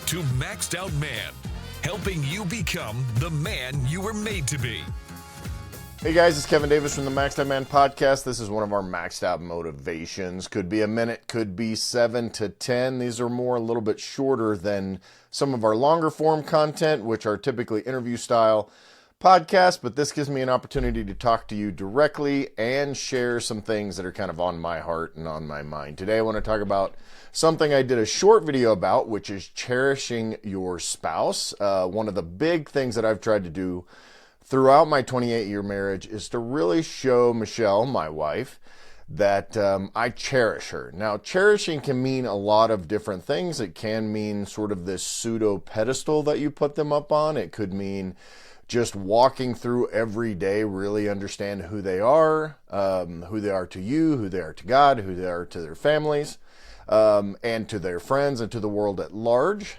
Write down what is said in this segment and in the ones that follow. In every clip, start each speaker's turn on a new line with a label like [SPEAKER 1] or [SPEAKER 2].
[SPEAKER 1] to Maxed Out Man, helping you become the man you were made to be.
[SPEAKER 2] Hey guys, it's Kevin Davis from the Maxed Out Man podcast. This is one of our maxed out motivations. Could be a minute, could be 7 to 10. These are more a little bit shorter than some of our longer form content, which are typically interview style podcasts, but this gives me an opportunity to talk to you directly and share some things that are kind of on my heart and on my mind. Today I want to talk about something I did a short video about, which is cherishing your spouse. One of the big things that I've tried to do throughout my 28-year marriage is to really show Michelle, my wife, that I cherish her. Now, cherishing can mean a lot of different things. It can mean sort of this pseudo pedestal that you put them up on. It could mean just walking through every day, really understand who they are to you, who they are to God, who they are to their families, and to their friends and to the world at large.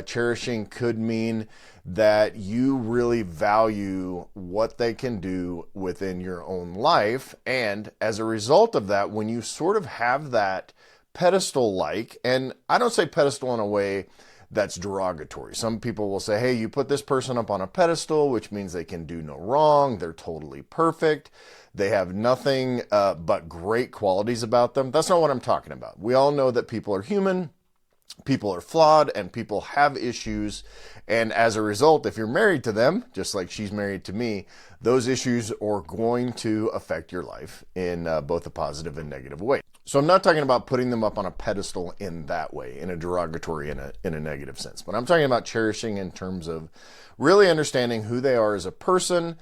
[SPEAKER 2] Cherishing could mean that you really value what they can do within your own life. And as a result of that, when you sort of have that pedestal-like, and I don't say pedestal in a way that's derogatory. Some people will say, hey, you put this person up on a pedestal, which means they can do no wrong. They're totally perfect. They have nothing but great qualities about them. That's not what I'm talking about. We all know that people are human, people are flawed, and people have issues. And as a result, if you're married to them, just like she's married to me, those issues are going to affect your life in both a positive and negative way. So I'm not talking about putting them up on a pedestal in that way, in a derogatory, in a negative sense. But I'm talking about cherishing in terms of really understanding who they are as a person,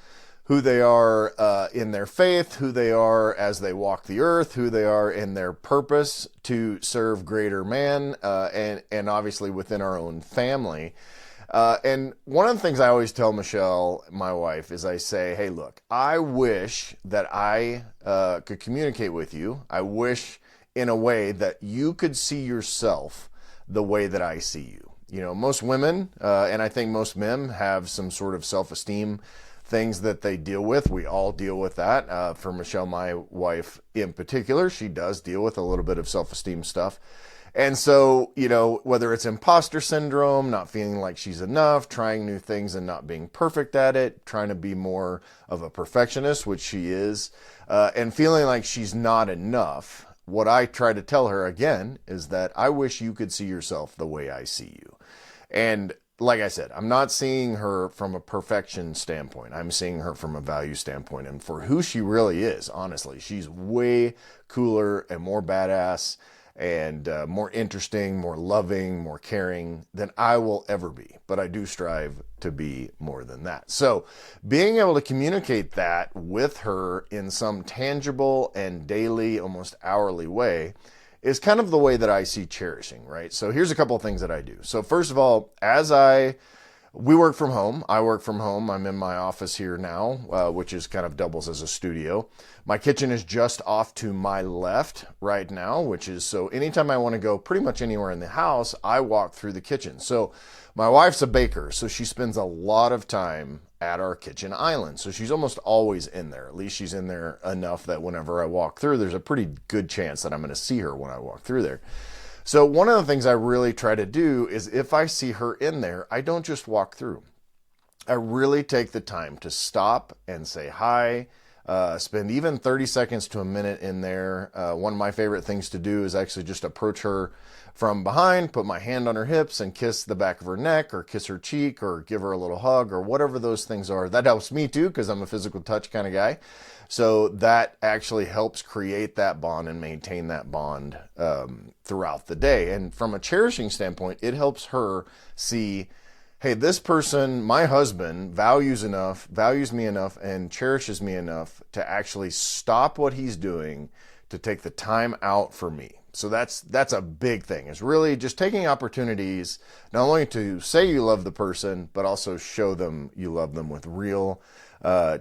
[SPEAKER 2] who they are in their faith, who they are as they walk the earth, who they are in their purpose to serve greater man, and obviously within our own family. And one of the things I always tell Michelle, my wife, is I say, hey, look, I wish that I could communicate with you. I wish in a way that you could see yourself the way that I see you. You know, most women, and I think most men, have some sort of self-esteem things that they deal with. We all deal with that. For Michelle, my wife in particular, she does deal with a little bit of self-esteem stuff. And so, you know, whether it's imposter syndrome, not feeling like she's enough, trying new things and not being perfect at it, trying to be more of a perfectionist, which she is, and feeling like she's not enough, what I try to tell her again is that I wish you could see yourself the way I see you. And like I said, I'm not seeing her from a perfection standpoint. I'm seeing her from a value standpoint. And for who she really is, honestly, she's way cooler and more badass and more interesting, more loving, more caring than I will ever be. But I do strive to be more than that. So being able to communicate that with her in some tangible and daily, almost hourly way is kind of the way that I see cherishing, right? So here's a couple of things that I do. So first of all, we work from home. I work from home. I'm in my office here now, which is kind of doubles as a studio. My kitchen is just off to my left right now, which is, so anytime I want to go pretty much anywhere in the house, I walk through the kitchen. So my wife's a baker, so she spends a lot of time at our kitchen island. So she's almost always in there. At least she's in there enough that whenever I walk through, there's a pretty good chance that I'm going to see her when I walk through there. So one of the things I really try to do is if I see her in there, I don't just walk through. I really take the time to stop and say hi, spend even 30 seconds to a minute in there. One of my favorite things to do is actually just approach her from behind, put my hand on her hips and kiss the back of her neck or kiss her cheek or give her a little hug or whatever those things are. That helps me too because I'm a physical touch kind of guy. So that actually helps create that bond and maintain that bond throughout the day. And from a cherishing standpoint, it helps her see, hey, this person, my husband, values me enough and cherishes me enough to actually stop what he's doing to take the time out for me. So that's a big thing. It's really just taking opportunities not only to say you love the person, but also show them you love them with real,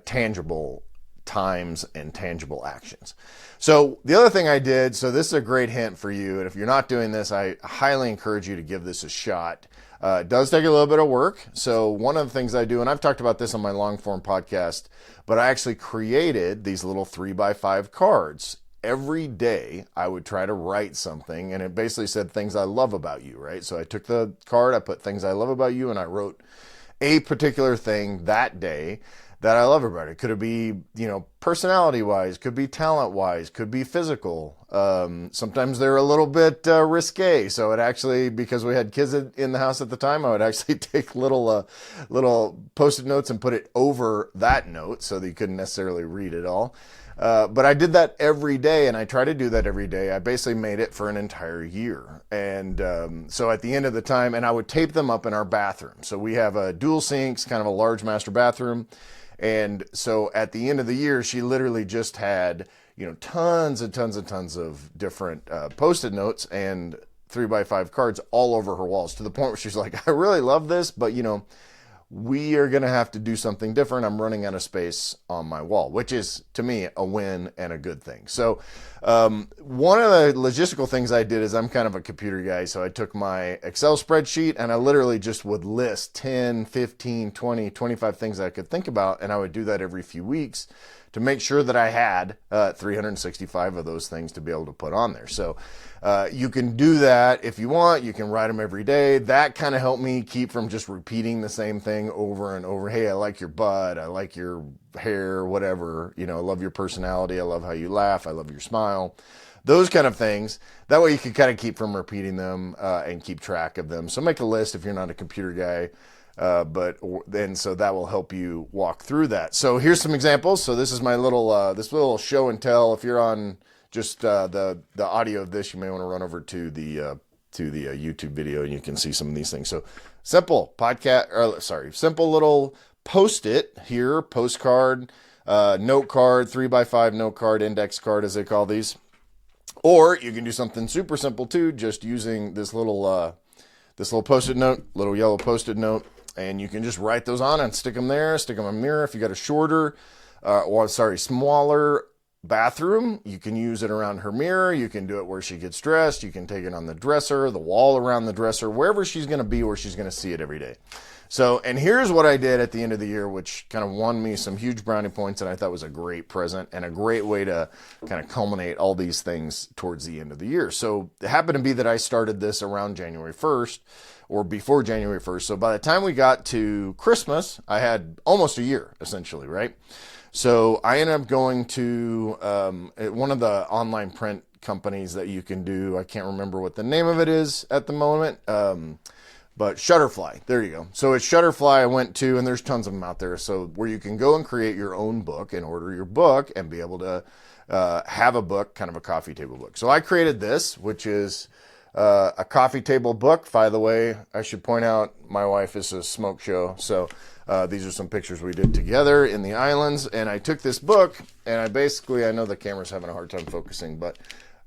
[SPEAKER 2] tangible times and tangible actions. So the other thing I did, so this is a great hint for you, and if you're not doing this, I highly encourage you to give this a shot. It does take a little bit of work. So one of the things I do, and I've talked about this on my long form podcast, but I actually created these little 3x5 cards every day I would try to write something, and it basically said things I love about you, right? So I took the card, I put things I love about you, and I wrote a particular thing that day that I love about it. Could it be, personality-wise, could be talent-wise, could be physical. Sometimes they're a little bit risque. So it actually, because we had kids in the house at the time, I would actually take little Post-it notes and put it over that note so that you couldn't necessarily read it all. But I did that every day, and I try to do that every day. I basically made it for an entire year. And so at the end of the time, and I would tape them up in our bathroom. So we have a dual sinks, kind of a large master bathroom. And so at the end of the year, she literally just had, tons and tons and tons of different Post-it notes and 3x5 cards all over her walls, to the point where she's like, I really love this, but we are going to have to do something different. I'm running out of space on my wall, which is, to me, a win and a good thing. So one of the logistical things I did is, I'm kind of a computer guy, so I took my Excel spreadsheet and I literally just would list 10, 15, 20, 25 things I could think about, and I would do that every few weeks to make sure that I had 365 of those things to be able to put on there. So you can do that if you want. You can write them every day. That kind of helped me keep from just repeating the same thing over and over. Hey, I like your butt. I like your hair, whatever. I love your personality. I love how you laugh. I love your smile. Those kind of things. That way you can kind of keep from repeating them and keep track of them. So make a list if you're not a computer guy. So that will help you walk through that. So here's some examples. So this is my little show and tell. If you're on just the audio of this, you may want to run over to the YouTube video, and you can see some of these things. So simple little Post-it here, postcard, note card, 3x5 note card, index card, as they call these. Or you can do something super simple too, just using this little Post-it note, little yellow Post-it note. And you can just write those on and stick them there, stick them in a mirror. If you got a smaller bathroom, you can use it around her mirror. You can do it where she gets dressed. You can take it on the dresser, the wall around the dresser, wherever she's going to be, where she's going to see it every day. So, and here's what I did at the end of the year, which kind of won me some huge brownie points, and I thought was a great present and a great way to kind of culminate all these things towards the end of the year. So it happened to be that I started this around January 1st, or before January 1st. So by the time we got to Christmas, I had almost a year, essentially, right? So I ended up going to one of the online print companies that you can do. I can't remember what the name of it is at the moment, but Shutterfly. There you go. So it's Shutterfly I went to, and there's tons of them out there. So where you can go and create your own book and order your book and be able to have a book, kind of a coffee table book. So I created this, which is a coffee table book. By the way, I should point out my wife is a smoke show. So these are some pictures we did together in the islands. And I took this book and I know the camera's having a hard time focusing, but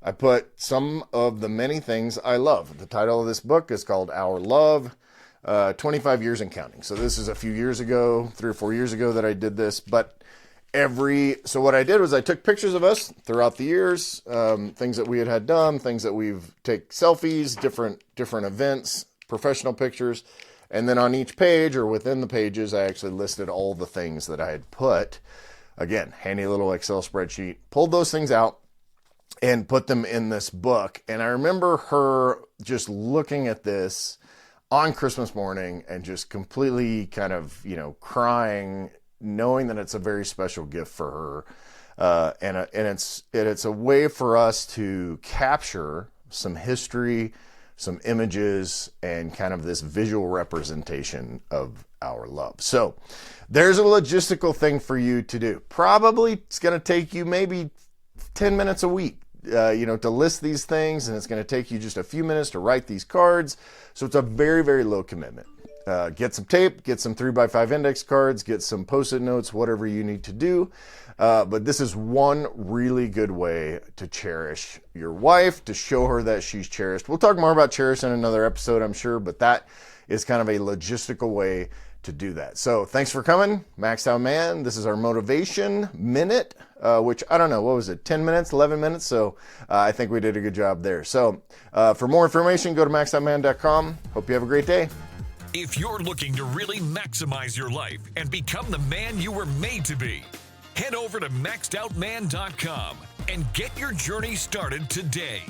[SPEAKER 2] I put some of the many things I love. The title of this book is called Our Love, 25 Years and Counting. So this is a few years ago, 3 or 4 years ago that I did this. But so what I did was I took pictures of us throughout the years, things that we had done, things that we've take selfies, different events, professional pictures. And then on each page or within the pages, I actually listed all the things that I had put. Again, handy little Excel spreadsheet, pulled those things out and put them in this book. And I remember her just looking at this on Christmas morning and just completely kind of, crying, knowing that it's a very special gift for her. And it's a way for us to capture some history, some images, and kind of this visual representation of our love. So there's a logistical thing for you to do. Probably it's going to take you maybe 10 minutes a week, to list these things, and it's going to take you just a few minutes to write these cards. So it's a very, very low commitment. Get some tape, get some 3x5 index cards, get some Post-it notes, whatever you need to do. But this is one really good way to cherish your wife, to show her that she's cherished. We'll talk more about cherish in another episode, I'm sure, but that is kind of a logistical way to do that. So thanks for coming, Maxed Out Man. This is our motivation minute, which I don't know, what was it, 10 minutes, 11 minutes? So I think we did a good job there. So for more information, go to maxedoutman.com. Hope you have a great day.
[SPEAKER 1] If you're looking to really maximize your life and become the man you were made to be, head over to maxedoutman.com and get your journey started today.